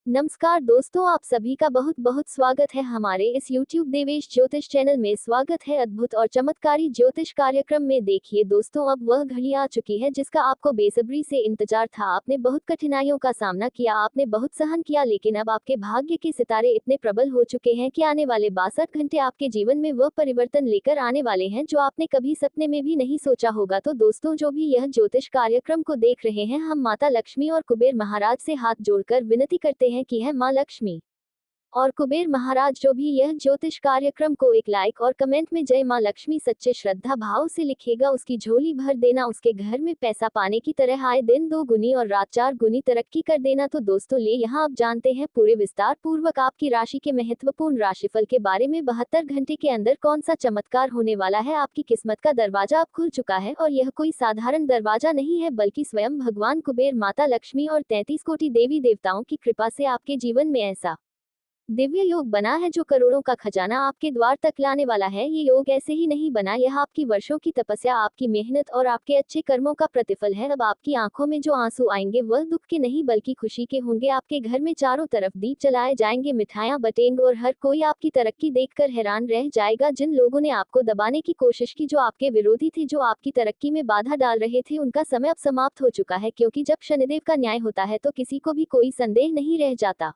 नमस्कार दोस्तों, आप सभी का बहुत बहुत स्वागत है हमारे इस YouTube देवेश ज्योतिष चैनल में। स्वागत है अद्भुत और चमत्कारी ज्योतिष कार्यक्रम में। देखिए दोस्तों, अब वह घड़ी आ चुकी है जिसका आपको बेसब्री से इंतजार था। आपने बहुत कठिनाइयों का सामना किया, आपने बहुत सहन किया, लेकिन अब आपके भाग्य के सितारे इतने प्रबल हो चुके हैं कि आने वाले 62 घंटे आपके जीवन में वह परिवर्तन लेकर आने वाले हैं जो आपने कभी सपने में भी नहीं सोचा होगा। तो दोस्तों, जो भी यह ज्योतिष कार्यक्रम को देख रहे हैं, हम माता लक्ष्मी और कुबेर महाराज से हाथ जोड़कर विनती करते हैं कि है माँ लक्ष्मी और कुबेर महाराज जो भी यह ज्योतिष कार्यक्रम को एक लाइक और कमेंट में जय माँ लक्ष्मी सच्चे श्रद्धा भाव से लिखेगा, उसकी झोली भर देना, उसके घर में पैसा पाने की तरह आए दिन 2 गुनी और रात 4 गुनी तरक्की कर देना। तो दोस्तों, ले यहाँ आप जानते हैं पूरे विस्तार पूर्वक आपकी राशि के महत्वपूर्ण राशिफल के बारे में। 72 घंटे के अंदर कौन सा चमत्कार होने वाला है। आपकी किस्मत का दरवाजा अब खुल चुका है और यह कोई साधारण दरवाजा नहीं है, बल्कि स्वयं भगवान कुबेर, माता लक्ष्मी और 33 कोटि देवी देवताओं की कृपा से आपके जीवन में ऐसा दिव्य योग बना है जो करोड़ों का खजाना आपके द्वार तक लाने वाला है। ये योग ऐसे ही नहीं बना, यह आपकी वर्षों की तपस्या, आपकी मेहनत और आपके अच्छे कर्मों का प्रतिफल है। अब आपकी आंखों में जो आंसू आएंगे वह दुख के नहीं बल्कि खुशी के होंगे। आपके घर में चारों तरफ दीप जलाए जाएंगे, मिठाइयां बटेंगे और हर कोई आपकी तरक्की देखकर हैरान रह जाएगा। जिन लोगों ने आपको दबाने की कोशिश की, जो आपके विरोधी थे, जो आपकी तरक्की में बाधा डाल रहे थे, उनका समय अब समाप्त हो चुका है, क्योंकि जब शनिदेव का न्याय होता है तो किसी को भी कोई संदेह नहीं रह जाता।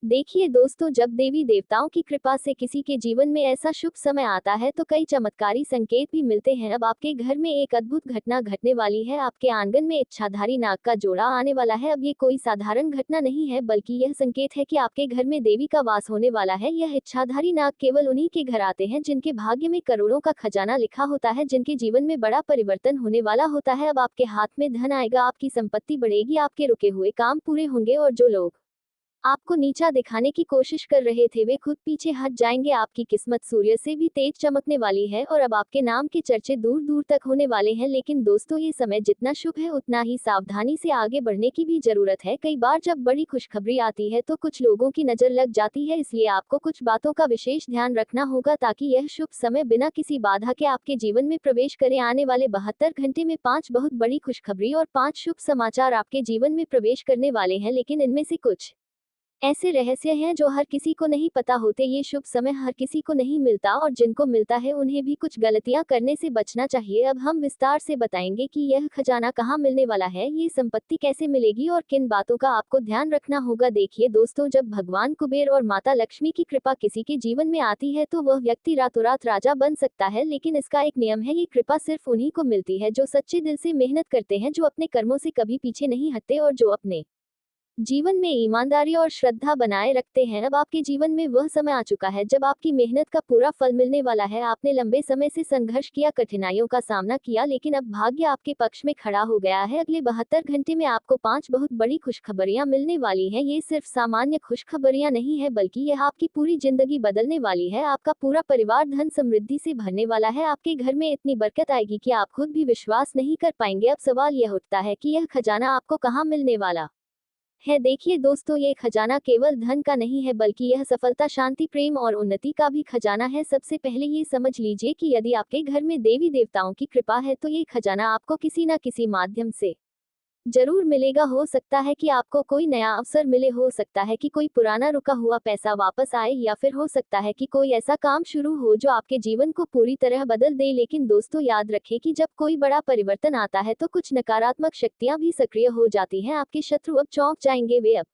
देखिए दोस्तों, जब देवी देवताओं की कृपा से किसी के जीवन में ऐसा शुभ समय आता है तो कई चमत्कारी संकेत भी मिलते हैं। अब आपके घर में एक अद्भुत घटना घटने वाली है। आपके आंगन में इच्छाधारी नाग का जोड़ा आने वाला है। अब ये कोई साधारण घटना नहीं है, बल्कि यह संकेत है कि आपके घर में देवी का वास होने वाला है। यह इच्छाधारी नाग केवल उन्हीं के घर आते हैं जिनके भाग्य में करोड़ों का खजाना लिखा होता है, जिनके जीवन में बड़ा परिवर्तन होने वाला होता है। अब आपके हाथ में धन आएगा, आपकी संपत्ति बढ़ेगी, आपके रुके हुए काम पूरे होंगे और जो लोग आपको नीचा दिखाने की कोशिश कर रहे थे वे खुद पीछे हट जाएंगे। आपकी किस्मत सूर्य से भी तेज चमकने वाली है और अब आपके नाम के चर्चे दूर दूर तक होने वाले हैं। लेकिन दोस्तों, ये समय जितना शुभ है उतना ही सावधानी से आगे बढ़ने की भी जरूरत है। कई बार जब बड़ी खुशखबरी आती है तो कुछ लोगों की नजर लग जाती है, इसलिए आपको कुछ बातों का विशेष ध्यान रखना होगा ताकि यह शुभ समय बिना किसी बाधा के आपके जीवन में प्रवेश करे। आने वाले 72 घंटे में 5 बहुत बड़ी खुशखबरी और 5 शुभ समाचार आपके जीवन में प्रवेश करने वाले हैं, लेकिन इनमें से कुछ ऐसे रहस्य हैं जो हर किसी को नहीं पता होते। ये शुभ समय हर किसी को नहीं मिलता और जिनको मिलता है उन्हें भी कुछ गलतियां करने से बचना चाहिए। अब हम विस्तार से बताएंगे कि यह खजाना कहाँ मिलने वाला है, ये संपत्ति कैसे मिलेगी और किन बातों का आपको ध्यान रखना होगा। देखिए दोस्तों, जब भगवान कुबेर और माता लक्ष्मी की कृपा किसी के जीवन में आती है तो वह व्यक्ति रातों रात राजा बन सकता है, लेकिन इसका एक नियम है। ये कृपा सिर्फ उन्हीं को मिलती है जो सच्चे दिल से मेहनत करते हैं, जो अपने कर्मों से कभी पीछे नहीं हटते और जो अपने जीवन में ईमानदारी और श्रद्धा बनाए रखते हैं। अब आपके जीवन में वह समय आ चुका है जब आपकी मेहनत का पूरा फल मिलने वाला है। आपने लंबे समय से संघर्ष किया, कठिनाइयों का सामना किया, लेकिन अब भाग्य आपके पक्ष में खड़ा हो गया है। अगले 72 घंटे में आपको 5 बहुत बड़ी खुशखबरियां मिलने वाली हैं। ये सिर्फ सामान्य खुशखबरियां नहीं है, बल्कि यह आपकी पूरी जिंदगी बदलने वाली है। आपका पूरा परिवार धन समृद्धि से भरने वाला है। आपके घर में इतनी बरकत आएगी कि आप खुद भी विश्वास नहीं कर पाएंगे। अब सवाल यह उठता है कि यह खजाना आपको कहाँ मिलने वाला है। देखिए दोस्तों, ये खजाना केवल धन का नहीं है, बल्कि यह सफलता, शांति, प्रेम और उन्नति का भी खजाना है। सबसे पहले ये समझ लीजिए कि यदि आपके घर में देवी देवताओं की कृपा है तो ये खजाना आपको किसी न किसी माध्यम से जरूर मिलेगा। हो सकता है कि आपको कोई नया अवसर मिले, हो सकता है कि कोई पुराना रुका हुआ पैसा वापस आए, या फिर हो सकता है कि कोई ऐसा काम शुरू हो जो आपके जीवन को पूरी तरह बदल दे। लेकिन दोस्तों, याद रखें कि जब कोई बड़ा परिवर्तन आता है तो कुछ नकारात्मक शक्तियां भी सक्रिय हो जाती हैं। आपके शत्रु अब चौंक जाएंगे, वे अब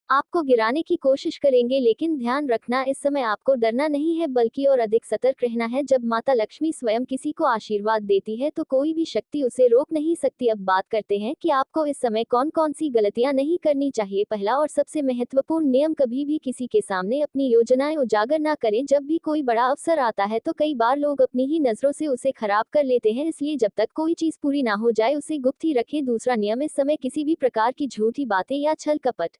आपको गिराने की कोशिश करेंगे, लेकिन ध्यान रखना, इस समय आपको डरना नहीं है बल्कि और अधिक सतर्क रहना है। जब माता लक्ष्मी स्वयं किसी को आशीर्वाद देती है तो कोई भी शक्ति उसे रोक नहीं सकती। अब बात करते हैं कि आपको इस समय कौन कौन सी गलतियां नहीं करनी चाहिए। पहला और सबसे महत्वपूर्ण नियम, कभी भी किसी के सामने अपनी योजनाएं उजागर ना करें। जब भी कोई बड़ा अवसर आता है तो कई बार लोग अपनी ही नजरों से उसे खराब कर लेते हैं, इसलिए जब तक कोई चीज पूरी ना हो जाए उसे गुप्त ही रखें। दूसरा नियम, इस समय किसी भी प्रकार की झूठी बातें या छल कपट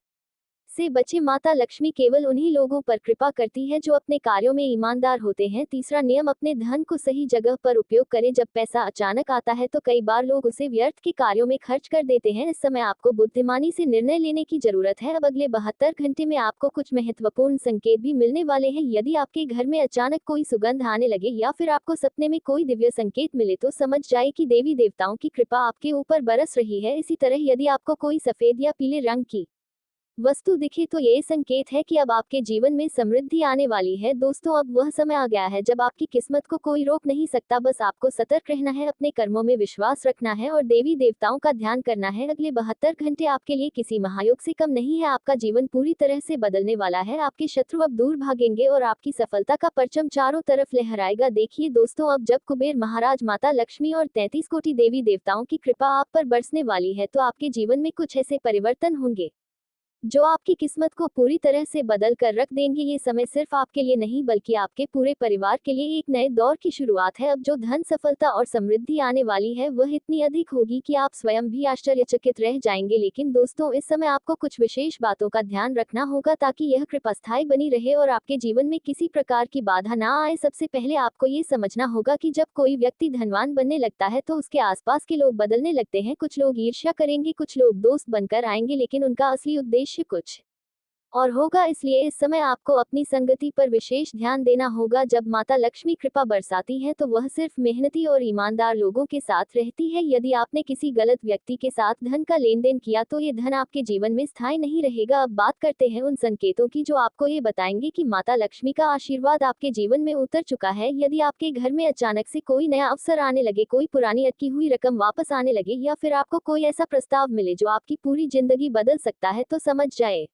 से बचे। माता लक्ष्मी केवल उन्हीं लोगों पर कृपा करती है जो अपने कार्यों में ईमानदार होते हैं। तीसरा नियम, अपने धन को सही जगह पर उपयोग करें। जब पैसा अचानक आता है तो कई बार लोग उसे व्यर्थ के कार्यों में खर्च कर देते हैं। इस समय आपको बुद्धिमानी से निर्णय लेने की जरूरत है। अब अगले 72 घंटे में आपको कुछ महत्वपूर्ण संकेत भी मिलने वाले हैं। यदि आपके घर में अचानक कोई सुगंध आने लगे या फिर आपको सपने में कोई दिव्य संकेत मिले तो समझ जाए कि देवी देवताओं की कृपा आपके ऊपर बरस रही है। इसी तरह यदि आपको कोई सफेद या पीले रंग की वस्तु दिखे तो ये संकेत है कि अब आपके जीवन में समृद्धि आने वाली है। दोस्तों, अब वह समय आ गया है जब आपकी किस्मत को कोई रोक नहीं सकता। बस आपको सतर्क रहना है, अपने कर्मों में विश्वास रखना है और देवी देवताओं का ध्यान करना है। अगले 72 घंटे आपके लिए किसी महायोग से कम नहीं है। आपका जीवन पूरी तरह से बदलने वाला है। आपके शत्रु अब दूर भागेंगे और आपकी सफलता का परचम चारों तरफ लहराएगा। देखिए दोस्तों, अब जब कुबेर महाराज, माता लक्ष्मी और 33 कोटि देवी देवताओं की कृपा आप पर बरसने वाली है, तो आपके जीवन में कुछ ऐसे परिवर्तन होंगे जो आपकी किस्मत को पूरी तरह से बदल कर रख देंगे। ये समय सिर्फ आपके लिए नहीं बल्कि आपके पूरे परिवार के लिए एक नए दौर की शुरुआत है। अब जो धन, सफलता और समृद्धि आने वाली है वह इतनी अधिक होगी कि आप स्वयं भी आश्चर्यचकित रह जाएंगे। लेकिन दोस्तों, इस समय आपको कुछ विशेष बातों का ध्यान रखना होगा ताकि यह कृपा स्थायी बनी रहे और आपके जीवन में किसी प्रकार की बाधा ना आए। सबसे पहले आपको ये समझना होगा कि जब कोई व्यक्ति धनवान बनने लगता है तो उसके आसपास के लोग बदलने लगते हैं। कुछ लोग ईर्ष्या करेंगे, कुछ लोग दोस्त बनकर आएंगे, लेकिन उनका असली उद्देश्य कुछ और होगा। इसलिए इस समय आपको अपनी संगति पर विशेष ध्यान देना होगा। जब माता लक्ष्मी कृपा बरसाती है तो वह सिर्फ मेहनती और ईमानदार लोगों के साथ रहती है। यदि आपने किसी गलत व्यक्ति के साथ धन का लेन देन किया तो ये धन आपके जीवन में स्थायी नहीं रहेगा। अब बात करते हैं उन संकेतों की जो आपको ये बताएंगे कि माता लक्ष्मी का आशीर्वाद आपके जीवन में उतर चुका है। यदि आपके घर में अचानक से कोई नया अवसर आने लगे, कोई पुरानी अटकी हुई रकम वापस आने लगे या फिर आपको कोई ऐसा प्रस्ताव मिले जो आपकी पूरी जिंदगी बदल सकता है, तो समझ जाए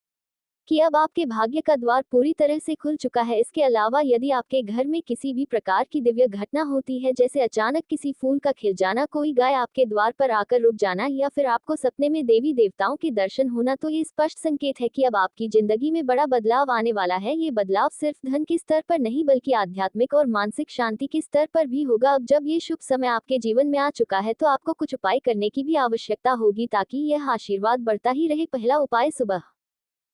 कि अब आपके भाग्य का द्वार पूरी तरह से खुल चुका है। इसके अलावा यदि आपके घर में किसी भी प्रकार की दिव्य घटना होती है, जैसे अचानक किसी फूल का खिल जाना, कोई गाय आपके द्वार पर आकर रुक जाना या फिर आपको सपने में देवी देवताओं के दर्शन होना, तो ये स्पष्ट संकेत है कि अब आपकी जिंदगी में बड़ा बदलाव आने वाला है। ये बदलाव सिर्फ धन के स्तर पर नहीं बल्कि आध्यात्मिक और मानसिक शांति के स्तर पर भी होगा। अब जब ये शुभ समय आपके जीवन में आ चुका है तो आपको कुछ उपाय करने की भी आवश्यकता होगी ताकि यह आशीर्वाद बढ़ता ही रहे। पहला उपाय, सुबह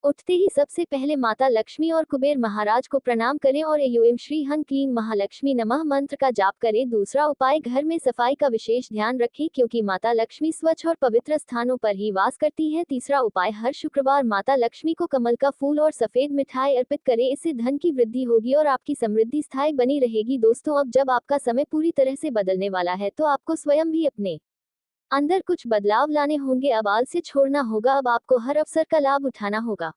उठते ही सबसे पहले माता लक्ष्मी और कुबेर महाराज को प्रणाम करें और ऐं श्री हं क्लीं महालक्ष्मी नमः मंत्र का जाप करें। दूसरा उपाय, घर में सफाई का विशेष ध्यान रखें क्योंकि माता लक्ष्मी स्वच्छ और पवित्र स्थानों पर ही वास करती है। तीसरा उपाय, हर शुक्रवार माता लक्ष्मी को कमल का फूल और सफेद मिठाई अर्पित करें। इससे धन की वृद्धि होगी और आपकी समृद्धि स्थायी बनी रहेगी। दोस्तों, अब जब आपका समय पूरी तरह से बदलने वाला है तो आपको स्वयं भी अपने अंदर कुछ बदलाव लाने होंगे। अब आलस्य छोड़ना होगा। अब आपको हर अवसर का लाभ उठाना होगा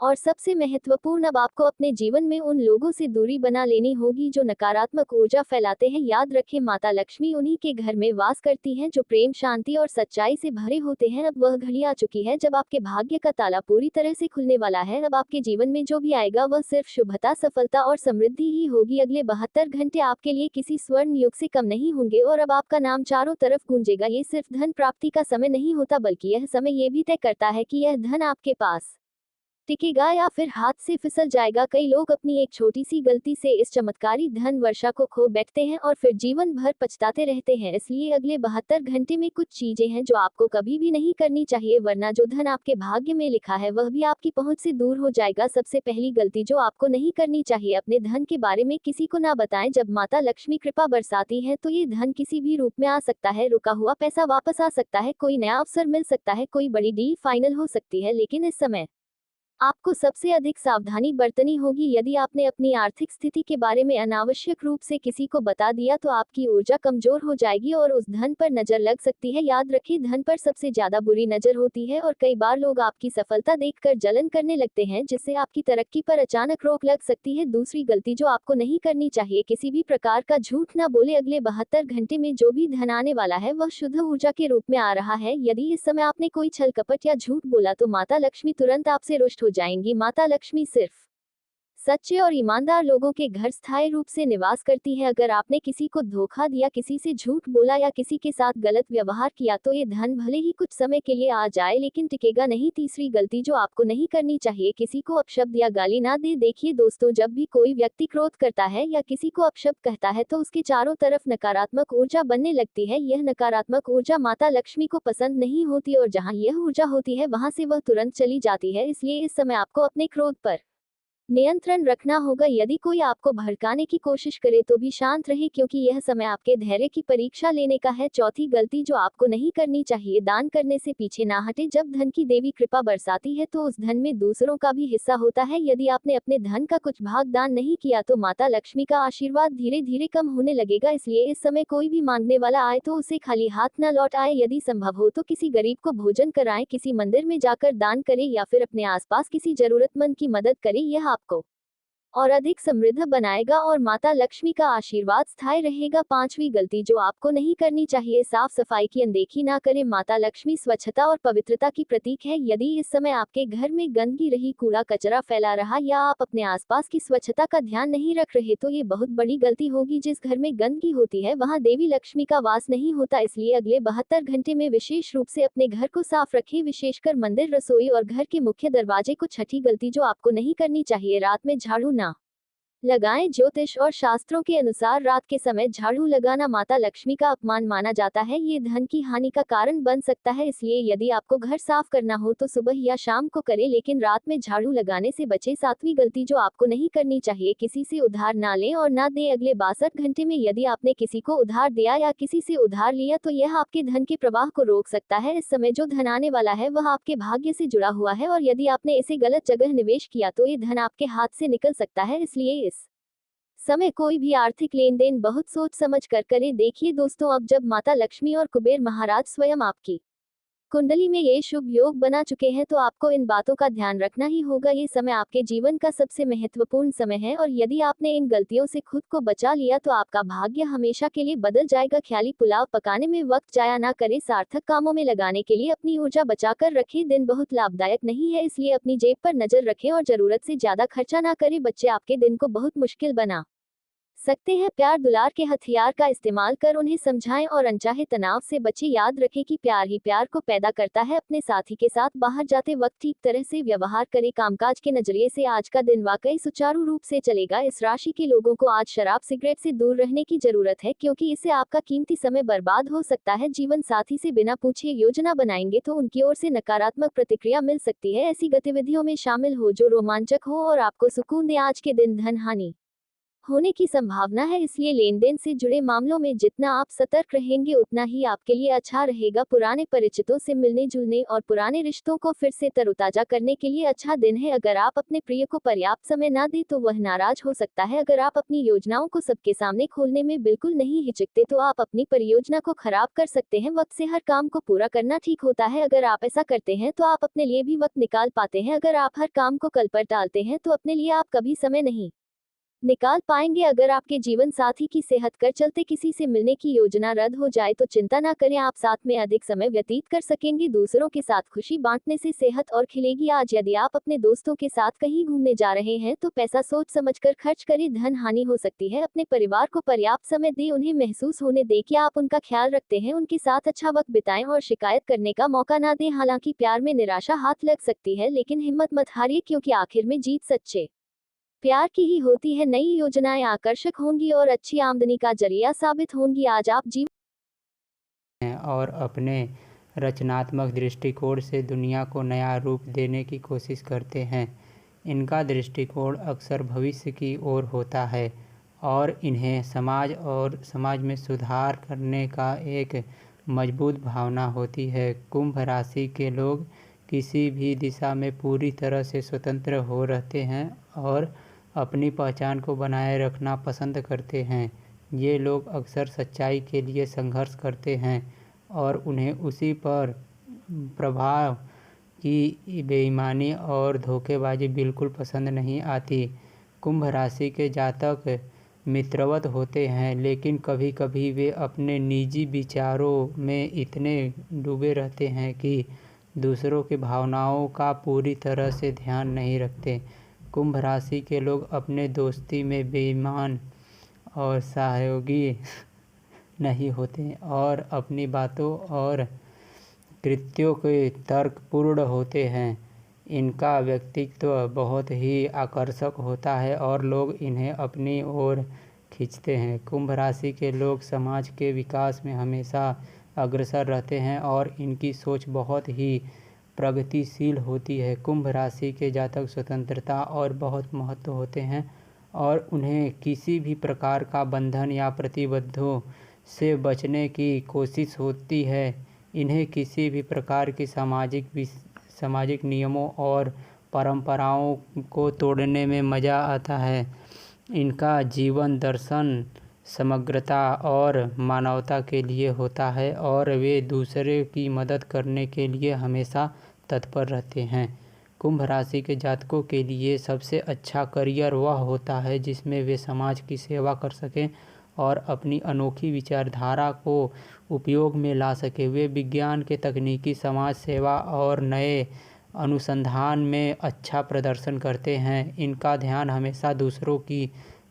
और सबसे महत्वपूर्ण, अब आपको अपने जीवन में उन लोगों से दूरी बना लेनी होगी जो नकारात्मक ऊर्जा फैलाते हैं। याद रखें, माता लक्ष्मी उन्हीं के घर में वास करती हैं जो प्रेम, शांति और सच्चाई से भरे होते हैं। अब वह घड़ी आ चुकी है जब आपके भाग्य का ताला पूरी तरह से खुलने वाला है। अब आपके जीवन में जो भी आएगा वह सिर्फ शुभता, सफलता और समृद्धि ही होगी। अगले 72 घंटे आपके लिए किसी स्वर्ण युग से कम नहीं होंगे और अब आपका नाम चारों तरफ गूंजेगा। ये सिर्फ धन प्राप्ति का समय नहीं होता बल्कि यह समय ये भी तय करता है कि यह धन आपके पास टिकेगा या फिर हाथ से फिसल जाएगा। कई लोग अपनी एक छोटी सी गलती से इस चमत्कारी धन वर्षा को खो बैठते हैं और फिर जीवन भर पछताते रहते हैं। इसलिए अगले 72 घंटे में कुछ चीजें हैं जो आपको कभी भी नहीं करनी चाहिए, वरना जो धन आपके भाग्य में लिखा है वह भी आपकी पहुंच से दूर हो जाएगा। सबसे पहली गलती जो आपको नहीं करनी चाहिए, अपने धन के बारे में किसी को ना बताएं। जब माता लक्ष्मी कृपा बरसाती है तो ये धन किसी भी रूप में आ सकता है। रुका हुआ पैसा वापस आ सकता है, कोई नया अवसर मिल सकता है, कोई बड़ी डील फाइनल हो सकती है। लेकिन इस समय आपको सबसे अधिक सावधानी बरतनी होगी। यदि आपने अपनी आर्थिक स्थिति के बारे में अनावश्यक रूप से किसी को बता दिया तो आपकी ऊर्जा कमजोर हो जाएगी और उस धन पर नजर लग सकती है। याद रखें, धन पर सबसे ज्यादा बुरी नजर होती है और कई बार लोग आपकी सफलता देखकर जलन करने लगते हैं, जिससे आपकी तरक्की पर अचानक रोक लग सकती है। दूसरी गलती जो आपको नहीं करनी चाहिए, किसी भी प्रकार का झूठ ना बोले। अगले 72 घंटे में जो भी धन आने वाला है वह शुद्ध ऊर्जा के रूप में आ रहा है। यदि इस समय आपने कोई छल कपट या झूठ बोला तो माता लक्ष्मी तुरंत आपसे रुष्ट हो जाएंगी। माता लक्ष्मी सिर्फ सच्चे और ईमानदार लोगों के घर स्थायी रूप से निवास करती है। अगर आपने किसी को धोखा दिया, किसी से झूठ बोला या किसी के साथ गलत व्यवहार किया तो ये धन भले ही कुछ समय के लिए आ जाए लेकिन टिकेगा नहीं। तीसरी गलती जो आपको नहीं करनी चाहिए, किसी को अपशब्द या गाली ना दे। देखिए दोस्तों, जब भी कोई व्यक्ति क्रोध करता है या किसी को अपशब्द कहता है तो उसके चारों तरफ नकारात्मक ऊर्जा बनने लगती है। यह नकारात्मक ऊर्जा माता लक्ष्मी को पसंद नहीं होती और जहां यह ऊर्जा होती है वहां से वह तुरंत चली जाती है। इसलिए इस समय आपको अपने क्रोध पर नियंत्रण रखना होगा। यदि कोई आपको भड़काने की कोशिश करे तो भी शांत रहे, क्योंकि यह समय आपके धैर्य की परीक्षा लेने का है। चौथी गलती जो आपको नहीं करनी चाहिए, दान करने से पीछे ना हटे। जब धन की देवी कृपा बरसाती है तो उस धन में दूसरों का भी हिस्सा होता है। यदि आपने अपने धन का कुछ भाग दान नहीं किया तो माता लक्ष्मी का आशीर्वाद धीरे धीरे कम होने लगेगा। इसलिए इस समय कोई भी मांगने वाला आए तो उसे खाली हाथ न लौट आए। यदि संभव हो तो किसी गरीब को भोजन कराएं, किसी मंदिर में जाकर दान करें या फिर अपने आसपास किसी जरूरतमंद की मदद करें। यह आपको और अधिक समृद्ध बनाएगा और माता लक्ष्मी का आशीर्वाद स्थायी रहेगा। पांचवी गलती जो आपको नहीं करनी चाहिए, साफ सफाई की अनदेखी ना करें। माता लक्ष्मी स्वच्छता और पवित्रता की प्रतीक है। यदि इस समय आपके घर में गंदगी रही, कूड़ा कचरा फैला रहा या आप अपने आसपास की स्वच्छता का ध्यान नहीं रख रहे तो ये बहुत बड़ी गलती होगी। जिस घर में गंदगी होती है वहां देवी लक्ष्मी का वास नहीं होता। इसलिए अगले 72 घंटे में विशेष रूप से अपने घर को साफ रखें, विशेषकर मंदिर, रसोई और घर के मुख्य दरवाजे को। छठी गलती जो आपको नहीं करनी चाहिए, रात में झाड़ू ना लगाएं। ज्योतिष और शास्त्रों के अनुसार रात के समय झाड़ू लगाना माता लक्ष्मी का अपमान माना जाता है। ये धन की हानि का कारण बन सकता है। इसलिए यदि आपको घर साफ करना हो तो सुबह या शाम को करें, लेकिन रात में झाड़ू लगाने से बचें। सातवीं गलती जो आपको नहीं करनी चाहिए, किसी से उधार ना लें और ना दें। अगले 62 घंटे में यदि आपने किसी को उधार दिया या किसी से उधार लिया तो यह आपके धन के प्रवाह को रोक सकता है। इस समय जो धन आने वाला है वह आपके भाग्य से जुड़ा हुआ है और यदि आपने इसे गलत जगह निवेश किया तो ये धन आपके हाथ से निकल सकता है। इसलिए इस समय कोई भी आर्थिक लेन देन बहुत सोच समझ कर करें। देखिए दोस्तों, अब जब माता लक्ष्मी और कुबेर महाराज स्वयं आपकी कुंडली में ये शुभ योग बना चुके हैं तो आपको इन बातों का ध्यान रखना ही होगा। ये समय आपके जीवन का सबसे महत्वपूर्ण समय है और यदि आपने इन गलतियों से खुद को बचा लिया तो आपका भाग्य हमेशा के लिए बदल जाएगा। ख्याली पुलाव पकाने में वक्त जाया ना करें, सार्थक कामों में लगाने के लिए अपनी ऊर्जा बचाकर रखें। दिन बहुत लाभदायक नहीं है, इसलिए अपनी जेब पर नजर रखें और जरूरत से ज्यादा खर्चा ना करें। बच्चे आपके दिन को बहुत मुश्किल बना सकते हैं। प्यार दुलार के हथियार का इस्तेमाल कर उन्हें समझाएं और अनचाहे तनाव से बचें। याद रखें कि प्यार ही प्यार को पैदा करता है। अपने साथी के साथ बाहर जाते वक्त ठीक तरह से व्यवहार करें। कामकाज के नजरिए से आज का दिन वाकई सुचारू रूप से चलेगा। इस राशि के लोगों को आज शराब सिगरेट से दूर रहने की जरूरत है, क्योंकि इससे आपका कीमती समय बर्बाद हो सकता है। जीवन साथी से बिना पूछे योजना बनाएंगे तो उनकी ओर से नकारात्मक प्रतिक्रिया मिल सकती है। ऐसी गतिविधियों में शामिल हो जो रोमांचक हो और आपको सुकून दे। आज के दिन धन हानि होने की संभावना है, इसलिए लेन देन से जुड़े मामलों में जितना आप सतर्क रहेंगे उतना ही आपके लिए अच्छा रहेगा। पुराने परिचितों से मिलने जुलने और पुराने रिश्तों को फिर से तरोताजा करने के लिए अच्छा दिन है। अगर आप अपने प्रिय को पर्याप्त समय ना दें तो वह नाराज हो सकता है। अगर आप अपनी योजनाओं को सबके सामने खोलने में बिल्कुल नहीं हिचकते तो आप अपनी परियोजना को खराब कर सकते हैं। वक्त से हर काम को पूरा करना ठीक होता है। अगर आप ऐसा करते हैं तो आप अपने लिए भी वक्त निकाल पाते हैं। अगर आप हर काम को कल पर टालते हैं तो अपने लिए आप कभी समय नहीं निकाल पाएंगे। अगर आपके जीवन साथी की सेहत कर चलते किसी से मिलने की योजना रद्द हो जाए तो चिंता ना करें, आप साथ में अधिक समय व्यतीत कर सकेंगे। दूसरों के साथ खुशी बांटने से सेहत और खिलेगी। आज यदि आप अपने दोस्तों के साथ कहीं घूमने जा रहे हैं तो पैसा सोच समझकर खर्च करें, धन हानि हो सकती है। अपने परिवार को पर्याप्त समय दें, उन्हें महसूस होने दें कि आप उनका ख्याल रखते हैं। उनके साथ अच्छा वक्त बिताएं और शिकायत करने का मौका ना दें। हालांकि प्यार में निराशा हाथ लग सकती है, लेकिन हिम्मत मत हारिए, क्योंकि आखिर में जीत सच्चे प्यार की ही होती है। नई योजनाएं आकर्षक होंगी और अच्छी आमदनी का जरिया साबित होंगी। आज आप जीवन हैं और अपने रचनात्मक दृष्टिकोण से दुनिया को नया रूप देने की कोशिश करते हैं। इनका दृष्टिकोण अक्सर भविष्य की ओर होता है और इन्हें समाज में सुधार करने का एक मजबूत भावना होती है। कुंभ राशि के लोग किसी भी दिशा में पूरी तरह से स्वतंत्र हो रहते हैं और अपनी पहचान को बनाए रखना पसंद करते हैं। ये लोग अक्सर सच्चाई के लिए संघर्ष करते हैं और उन्हें उसी पर प्रभाव की बेईमानी और धोखेबाजी बिल्कुल पसंद नहीं आती। कुंभ राशि के जातक मित्रवत होते हैं, लेकिन कभी कभी वे अपने निजी विचारों में इतने डूबे रहते हैं कि दूसरों की भावनाओं का पूरी तरह से ध्यान नहीं रखते। कुंभ राशि के लोग अपने दोस्ती में बेईमान और सहयोगी नहीं होते और अपनी बातों और कृत्यों के तर्कपूर्ण होते हैं। इनका व्यक्तित्व बहुत ही आकर्षक होता है और लोग इन्हें अपनी ओर खींचते हैं। कुंभ राशि के लोग समाज के विकास में हमेशा अग्रसर रहते हैं और इनकी सोच बहुत ही प्रगतिशील होती है। कुंभ राशि के जातक स्वतंत्रता और बहुत महत्व होते हैं और उन्हें किसी भी प्रकार का बंधन या प्रतिबंधों से बचने की कोशिश होती है। इन्हें किसी भी प्रकार की सामाजिक नियमों और परंपराओं को तोड़ने में मज़ा आता है। इनका जीवन दर्शन समग्रता और मानवता के लिए होता है और वे दूसरे की मदद करने के लिए हमेशा तत्पर रहते हैं। कुंभ राशि के जातकों के लिए सबसे अच्छा करियर वह होता है जिसमें वे समाज की सेवा कर सकें और अपनी अनोखी विचारधारा को उपयोग में ला सकें। वे विज्ञान के तकनीकी, समाज सेवा और नए अनुसंधान में अच्छा प्रदर्शन करते हैं। इनका ध्यान हमेशा दूसरों की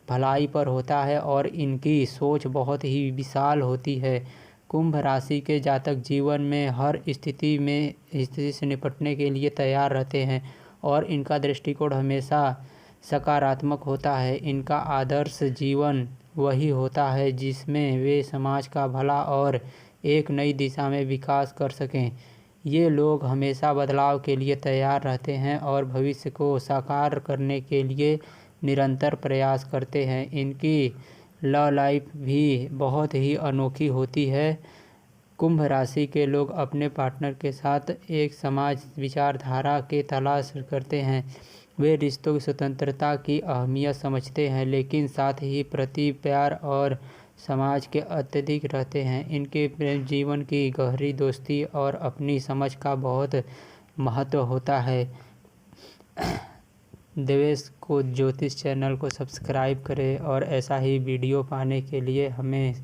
भलाई पर होता है और इनकी सोच बहुत ही विशाल होती है। कुंभ राशि के जातक जीवन में हर स्थिति से निपटने के लिए तैयार रहते हैं और इनका दृष्टिकोण हमेशा सकारात्मक होता है। इनका आदर्श जीवन वही होता है जिसमें वे समाज का भला और एक नई दिशा में विकास कर सकें। ये लोग हमेशा बदलाव के लिए तैयार रहते हैं और भविष्य को साकार करने के लिए निरंतर प्रयास करते हैं। इनकी लव लाइफ भी बहुत ही अनोखी होती है। कुंभ राशि के लोग अपने पार्टनर के साथ एक समाज विचारधारा के तलाश करते हैं। वे रिश्तों की स्वतंत्रता की अहमियत समझते हैं लेकिन साथ ही प्रति प्यार और समाज के अत्यधिक रहते हैं। इनके प्रेम जीवन की गहरी दोस्ती और अपनी समझ का बहुत महत्व होता है। देवेश को ज्योतिष चैनल को सब्सक्राइब करें और ऐसा ही वीडियो पाने के लिए हमें